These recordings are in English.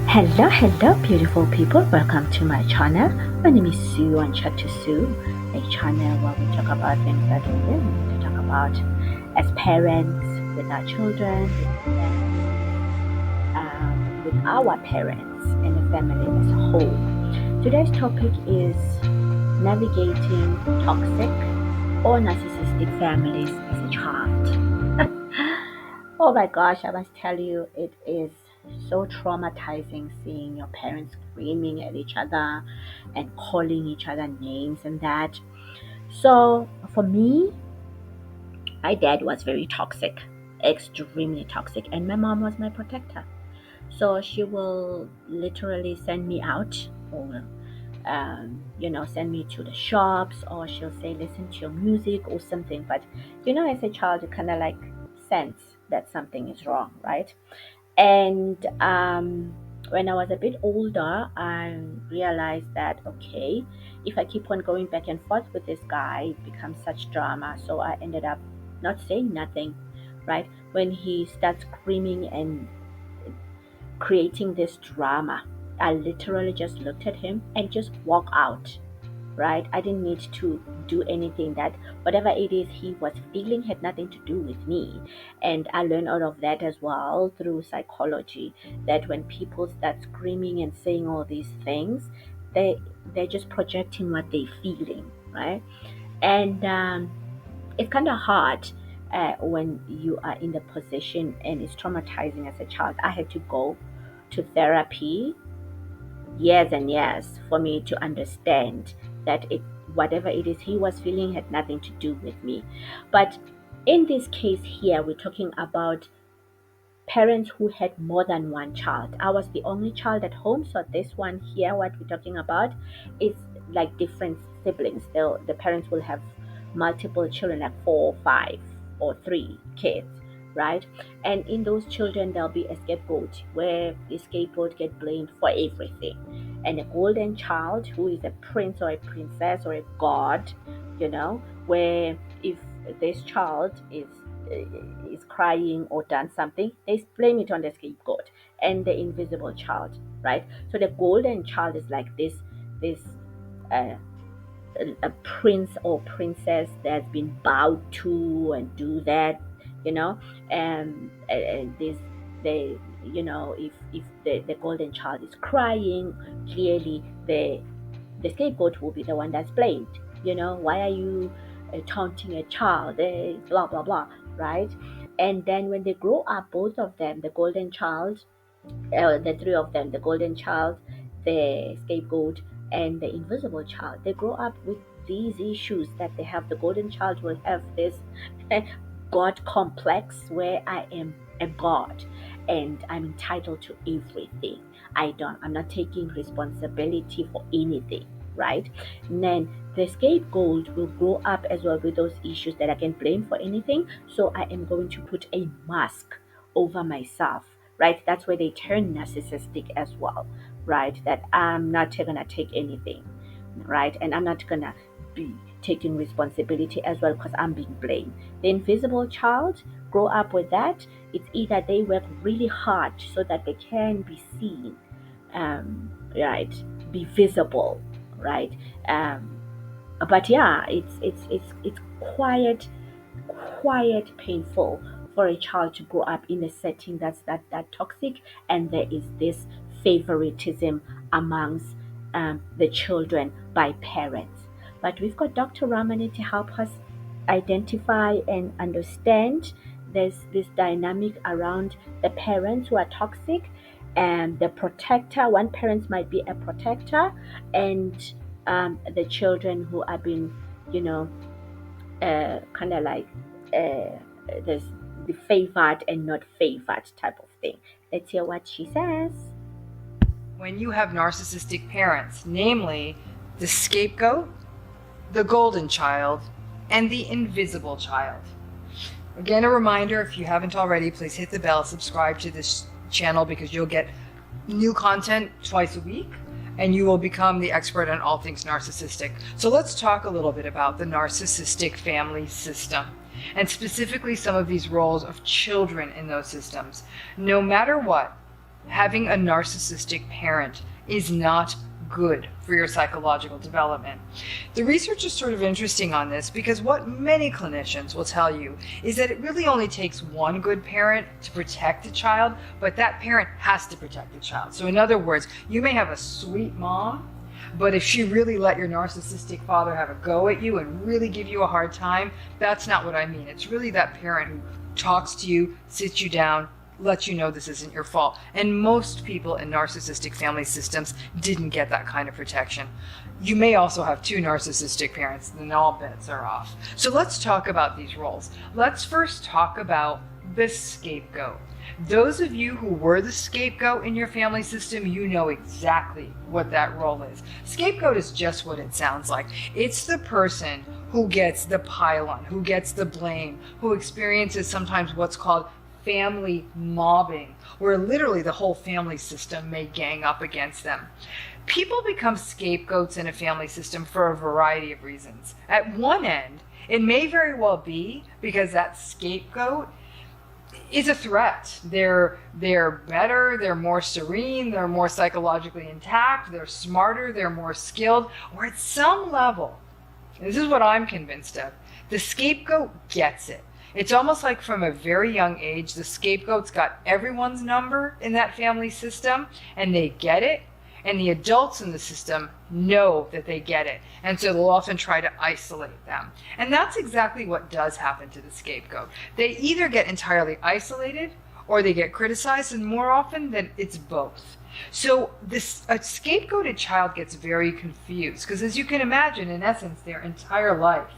Hello, beautiful people. Welcome to my channel. My name is Sue and Chat to Sue, a channel where we talk about things that we really need to talk about as parents, with our children, with with our parents, and the family as a whole. Today's topic is navigating toxic or narcissistic families as a child. Oh my gosh, I must tell you, it is so traumatizing seeing your parents screaming at each other and calling each other names and that. So, for me, my dad was very toxic, extremely toxic, and my mom was my protector. So, she will literally send me out or send me to the shops, or she'll say, listen to your music or something. But as a child, you kind of like sense that something is wrong, right? And when I was a bit older, I realized that, okay, if I keep on going back and forth with this guy, it becomes such drama. So I ended up not saying nothing, right? When he starts screaming and creating this drama, I literally just looked at him and just walked out, right? I didn't need to do anything. That whatever it is he was feeling had nothing to do with me. And I learned out of that as well through psychology, that when people start screaming and saying all these things, they're just projecting what they're feeling, right? And it's kind of hard when you are in the position, and it's traumatizing as a child. I had to go to therapy years and years for me to understand that it whatever it is he was feeling had nothing to do with me. But in this case here, we're talking about parents who had more than one child. I was the only child at home, so this one here, what we're talking about, is like different siblings. The parents will have multiple children, like four, five, or three kids, right? And in those children, there'll be a scapegoat where the scapegoat get blamed for everything, and a golden child who is a prince or a princess or a god, where if this child is crying or done something, they blame it on the scapegoat and the invisible child, right? So the golden child is like this uh, a prince or princess that's been bowed to and do that, you know, and this they if the golden child is crying, clearly the scapegoat will be the one that's blamed. Why are you taunting a child? Blah blah blah, right? And then when they grow up, both of them, the golden child, the three of them, the golden child, the scapegoat, and the invisible child, they grow up with these issues that they have. The golden child will have this God complex, where I am a god and I'm entitled to everything. I'm not taking responsibility for anything, right? And then the scapegoat will grow up as well with those issues, that I can blame for anything. So I am going to put a mask over myself, right? That's where they turn narcissistic as well, right? That I'm not gonna take anything, right? And I'm not gonna be taking responsibility as well because I'm being blamed. The invisible child grow up with that. It's either they work really hard so that they can be seen, right? Be visible, right? Um, but yeah, it's quiet painful for a child to grow up in a setting that toxic, and there is this favoritism amongst the children by parents. But we've got Dr. Ramani to help us identify and understand this dynamic around the parents who are toxic and the protector. One parent might be a protector, and the children who are being, you know, kind of like there's the favored and not favored type of thing. Let's hear what she says. When you have narcissistic parents, namely the scapegoat, the golden child, and the invisible child. Again, a reminder, if you haven't already, please hit the bell, subscribe to this channel, because you'll get new content twice a week and you will become the expert on all things narcissistic. So let's talk a little bit about the narcissistic family system, and specifically some of these roles of children in those systems. No matter what, having a narcissistic parent is not good for your psychological development. The research is sort of interesting on this because what many clinicians will tell you is that it really only takes one good parent to protect a child, but that parent has to protect the child. So in other words, you may have a sweet mom, but if she really let your narcissistic father have a go at you and really give you a hard time, that's not what I mean. It's really that parent who talks to you, sits you down, lets you know this isn't your fault. And most people in narcissistic family systems didn't get that kind of protection. You may also have two narcissistic parents, then all bets are off. So let's talk about these roles. Let's first talk about the scapegoat. Those of you who were the scapegoat in your family system, you know exactly what that role is. Scapegoat is just what it sounds like. It's the person who gets the pile-on, who gets the blame, who experiences sometimes what's called family mobbing, where literally the whole family system may gang up against them. People become scapegoats in a family system for a variety of reasons. At one end, it may very well be because that scapegoat is a threat. They're better, they're more serene, they're more psychologically intact, they're smarter, they're more skilled, or at some level, this is what I'm convinced of, the scapegoat gets it. It's almost like from a very young age, the scapegoat's got everyone's number in that family system, and they get it, and the adults in the system know that they get it, and so they'll often try to isolate them. And that's exactly what does happen to the scapegoat. They either get entirely isolated, or they get criticized, and more often than it's both. So a scapegoated child gets very confused, because as you can imagine, in essence, their entire life,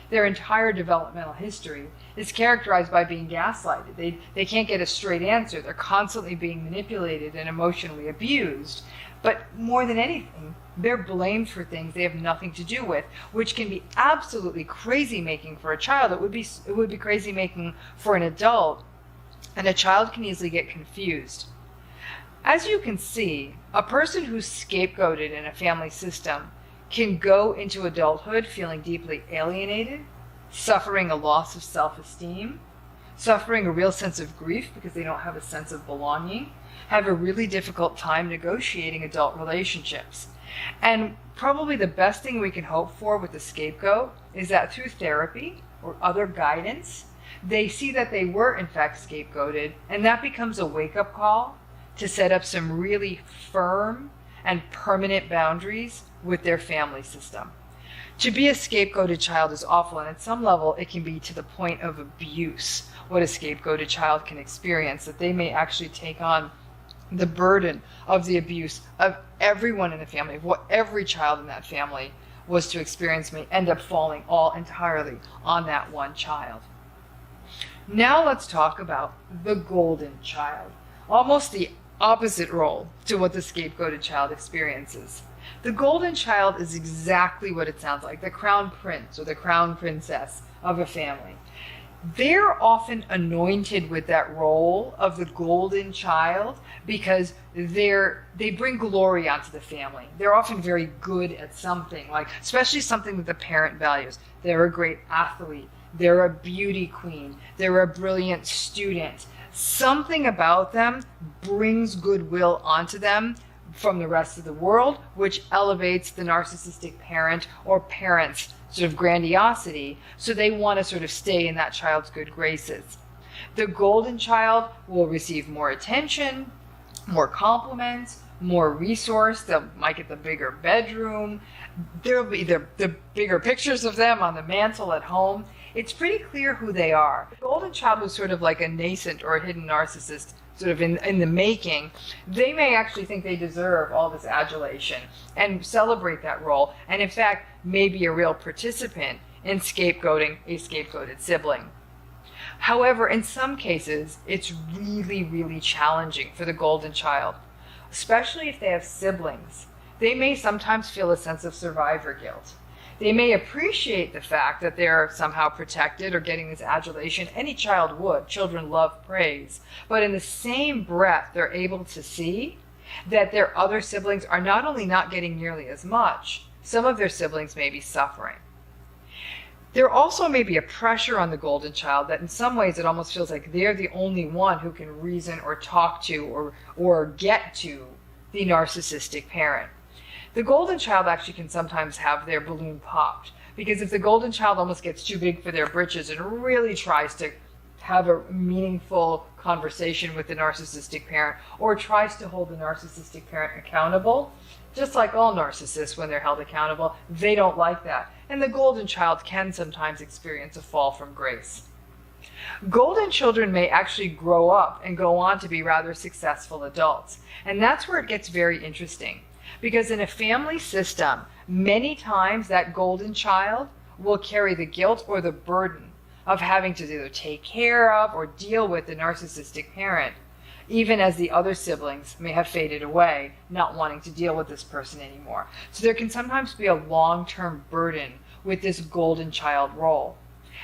their entire developmental history is characterized by being gaslighted. They can't get a straight answer. They're constantly being manipulated and emotionally abused. But more than anything, they're blamed for things they have nothing to do with, which can be absolutely crazy making for a child. It would be crazy making for an adult, and a child can easily get confused. As you can see, a person who's scapegoated in a family system can go into adulthood feeling deeply alienated, suffering a loss of self-esteem, suffering a real sense of grief because they don't have a sense of belonging, have a really difficult time negotiating adult relationships. And probably the best thing we can hope for with the scapegoat is that through therapy or other guidance, they see that they were in fact scapegoated, and that becomes a wake-up call to set up some really firm and permanent boundaries with their family system. To be a scapegoated child is awful, and at some level it can be to the point of abuse, what a scapegoated child can experience, that they may actually take on the burden of the abuse of everyone in the family, of what every child in that family was to experience, may end up falling all entirely on that one child. Now let's talk about the golden child, almost the opposite role to what the scapegoated child experiences. The golden child is exactly what it sounds like, the crown prince or the crown princess of a family. They're often anointed with that role of the golden child because they bring glory onto the family. They're often very good at something, like especially something that the parent values. They're a great athlete. They're a beauty queen. They're a brilliant student. Something about them brings goodwill onto them from the rest of the world, which elevates the narcissistic parent or parents' sort of grandiosity, so they want to sort of stay in that child's good graces. The golden child will receive more attention, more compliments, more resource. They might get the bigger bedroom. There'll be the bigger pictures of them on the mantle at home. It's pretty clear who they are. The golden child was sort of like a nascent or a hidden narcissist, sort of in the making. They may actually think they deserve all this adulation and celebrate that role, and in fact may be a real participant in scapegoating a scapegoated sibling. However, in some cases, it's really, really challenging for the golden child, especially if they have siblings. They may sometimes feel a sense of survivor guilt. They may appreciate the fact that they're somehow protected or getting this adulation. Any child would. Children love praise. But in the same breath, they're able to see that their other siblings are not only not getting nearly as much, some of their siblings may be suffering. There also may be a pressure on the golden child that in some ways it almost feels like they're the only one who can reason or talk to or get to the narcissistic parent. The golden child actually can sometimes have their balloon popped, because if the golden child almost gets too big for their britches and really tries to have a meaningful conversation with the narcissistic parent or tries to hold the narcissistic parent accountable, just like all narcissists when they're held accountable, they don't like that. And the golden child can sometimes experience a fall from grace. Golden children may actually grow up and go on to be rather successful adults. And that's where it gets very interesting. Because in a family system, many times that golden child will carry the guilt or the burden of having to either take care of or deal with the narcissistic parent, even as the other siblings may have faded away, not wanting to deal with this person anymore. So there can sometimes be a long-term burden with this golden child role.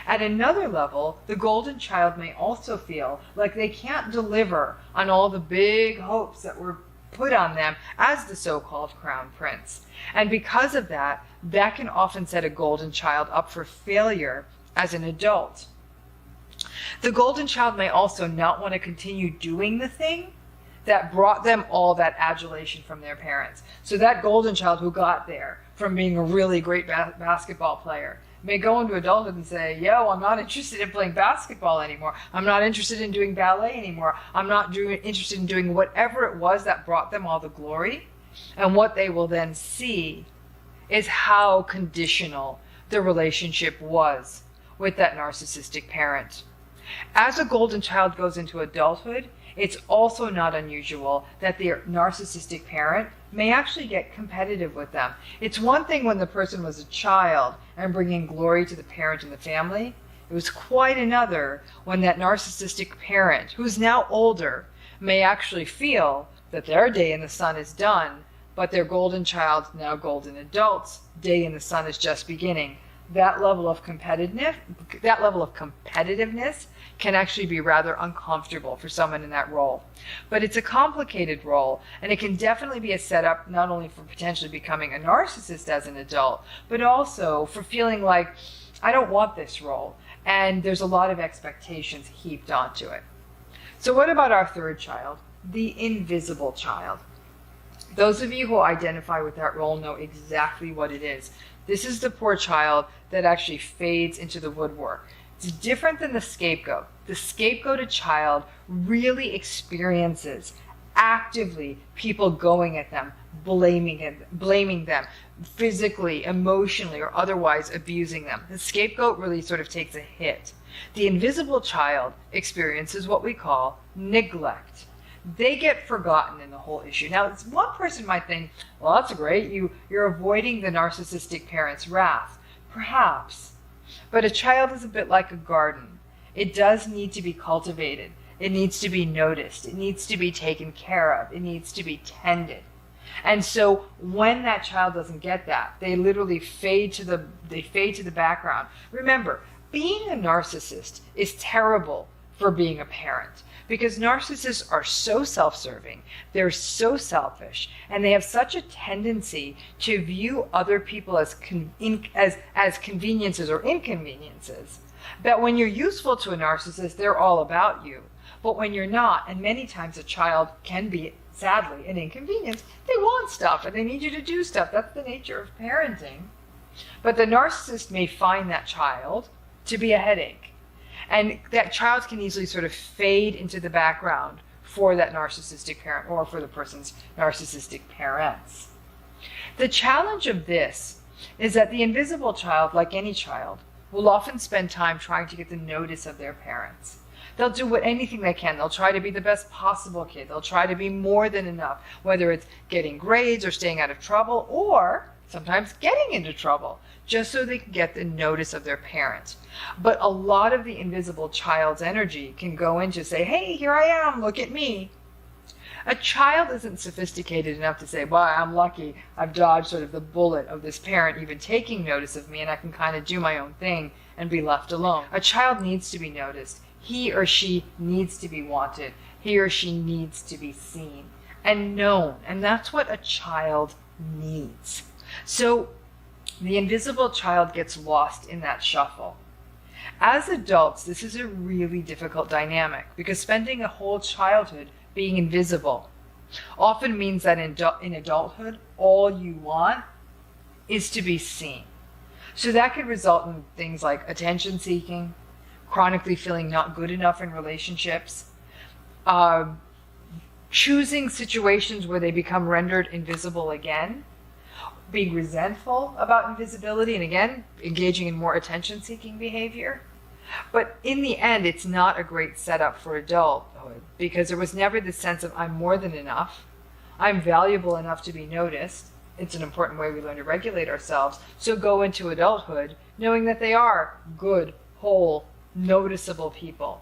At another level, the golden child may also feel like they can't deliver on all the big hopes that were put on them as the so-called crown prince. And because of that, that can often set a golden child up for failure as an adult. The golden child may also not want to continue doing the thing that brought them all that adulation from their parents. So that golden child who got there from being a really great basketball player may go into adulthood and say, yo, I'm not interested in playing basketball anymore. I'm not interested in doing ballet anymore. I'm not interested in doing whatever it was that brought them all the glory. And what they will then see is how conditional the relationship was with that narcissistic parent. As a golden child goes into adulthood, it's also not unusual that their narcissistic parent may actually get competitive with them. It's one thing when the person was a child and bringing glory to the parent and the family. It was quite another when that narcissistic parent, who's now older, may actually feel that their day in the sun is done, but their golden child, now golden adult's, day in the sun is just beginning. That level of competitiveness can actually be rather uncomfortable for someone in that role. But it's a complicated role, and it can definitely be a setup not only for potentially becoming a narcissist as an adult, but also for feeling like, I don't want this role, and there's a lot of expectations heaped onto it. So what about our third child, the invisible child? Those of you who identify with that role know exactly what it is. This is the poor child that actually fades into the woodwork. It's different than the scapegoat. The scapegoated child really experiences actively people going at them, blaming them, physically, emotionally, or otherwise abusing them. The scapegoat really sort of takes a hit. The invisible child experiences what we call neglect. They get forgotten in the whole issue. Now, one person might think, well, that's great. You're avoiding the narcissistic parent's wrath. Perhaps. But a child is a bit like a garden. It does need to be cultivated. It needs to be noticed. It needs to be taken care of. It needs to be tended. And so when that child doesn't get that, they literally fade to the background. Remember, being a narcissist is terrible for being a parent, because narcissists are so self-serving, they're so selfish, and they have such a tendency to view other people as conveniences or inconveniences, that when you're useful to a narcissist, they're all about you. But when you're not, and many times a child can be, sadly, an inconvenience, they want stuff and they need you to do stuff. That's the nature of parenting. But the narcissist may find that child to be a headache. And that child can easily sort of fade into the background for that narcissistic parent or for the person's narcissistic parents. The challenge of this is that the invisible child, like any child, will often spend time trying to get the notice of their parents. They'll do anything they can. They'll try to be the best possible kid. They'll try to be more than enough, whether it's getting grades or staying out of trouble or sometimes getting into trouble, just so they can get the notice of their parents. But a lot of the invisible child's energy can go into say, hey, here I am, look at me. A child isn't sophisticated enough to say, well, I'm lucky, I've dodged sort of the bullet of this parent even taking notice of me, and I can kind of do my own thing and be left alone. A child needs to be noticed. He or she needs to be wanted. He or she needs to be seen and known. And that's what a child needs. So The invisible child gets lost in that shuffle. As adults, this is a really difficult dynamic because spending a whole childhood being invisible often means that in adulthood, all you want is to be seen. So that could result in things like attention seeking, chronically feeling not good enough in relationships, uh, choosing situations where they become rendered invisible again, being resentful about invisibility, and again, engaging in more attention seeking behavior. But in the end, it's not a great setup for adulthood because there was never this sense of I'm more than enough, I'm valuable enough to be noticed. It's an important way we learn to regulate ourselves. So go into adulthood knowing that they are good, whole, noticeable people.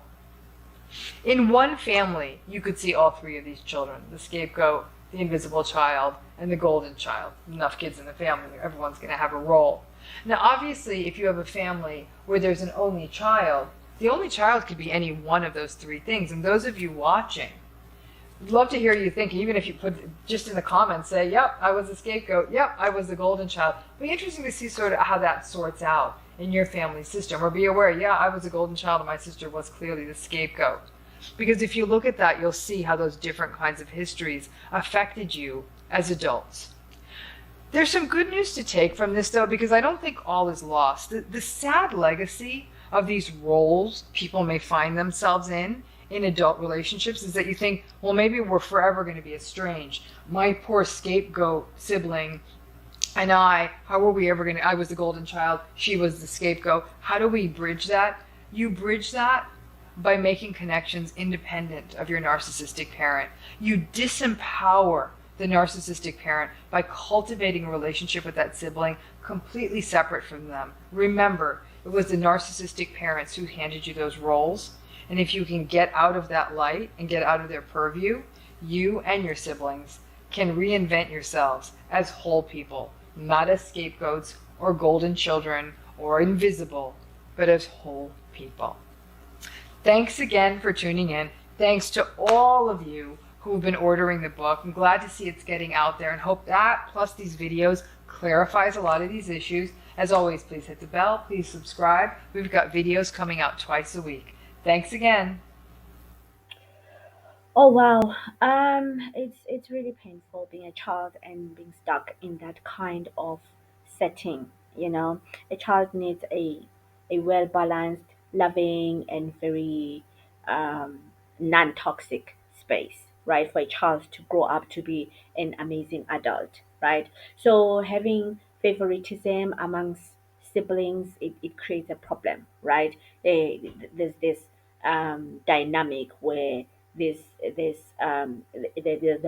In one family, you could see all three of these children: the scapegoat, the invisible child, and the golden child. Enough kids in the family, everyone's going to have a role. Now, obviously, if you have a family where there's an only child, the only child could be any one of those three things. And those of you watching, I'd love to hear you think, even if you put just in the comments, say, yep, I was the scapegoat, yep, I was the golden child. It'd be interesting to see sort of how that sorts out in your family system. Or be aware, yeah, I was the golden child and my sister was clearly the scapegoat. Because if you look at that, you'll see how those different kinds of histories affected you as adults. There's some good news to take from this, though, because I don't think all is lost. The sad legacy of these roles people may find themselves in adult relationships is that you think, well, maybe we're forever going to be estranged. My poor scapegoat sibling and how were we ever going to, I was the golden child, she was the scapegoat. How do we bridge that? You bridge that by making connections independent of your narcissistic parent. You disempower the narcissistic parent by cultivating a relationship with that sibling completely separate from them. Remember, it was the narcissistic parents who handed you those roles. And if you can get out of that light and get out of their purview, you and your siblings can reinvent yourselves as whole people, not as scapegoats or golden children or invisible, but as whole people. Thanks again for tuning in. Thanks to all of you who've been ordering the book. I'm glad to see it's getting out there and hope that, plus these videos, clarifies a lot of these issues. As always, please hit the bell, please subscribe. We've got videos coming out twice a week. Thanks again. Oh wow, it's really painful being a child and being stuck in that kind of setting. You know, a child needs a well balanced, loving, and very non toxic space, right? For a child to grow up to be an amazing adult, right? So having favoritism amongst siblings, it creates a problem, right? There's this dynamic where the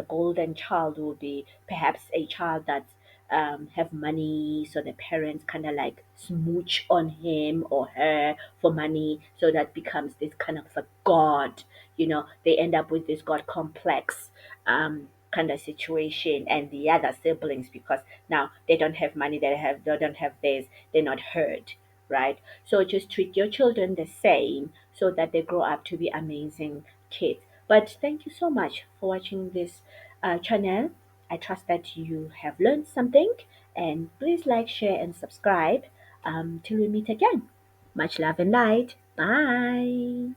golden child will be perhaps a child that have money, so the parents kind of like smooch on him or her for money, so that becomes this kind of a god. You know, they end up with this god complex kind of situation, and the other siblings, because now they don't have money, they don't have this, they're not heard, right? So just treat your children the same so that they grow up to be amazing kids. But thank you so much for watching this channel. I trust that you have learned something, and please like, share, and subscribe till we meet again. Much love and light. Bye.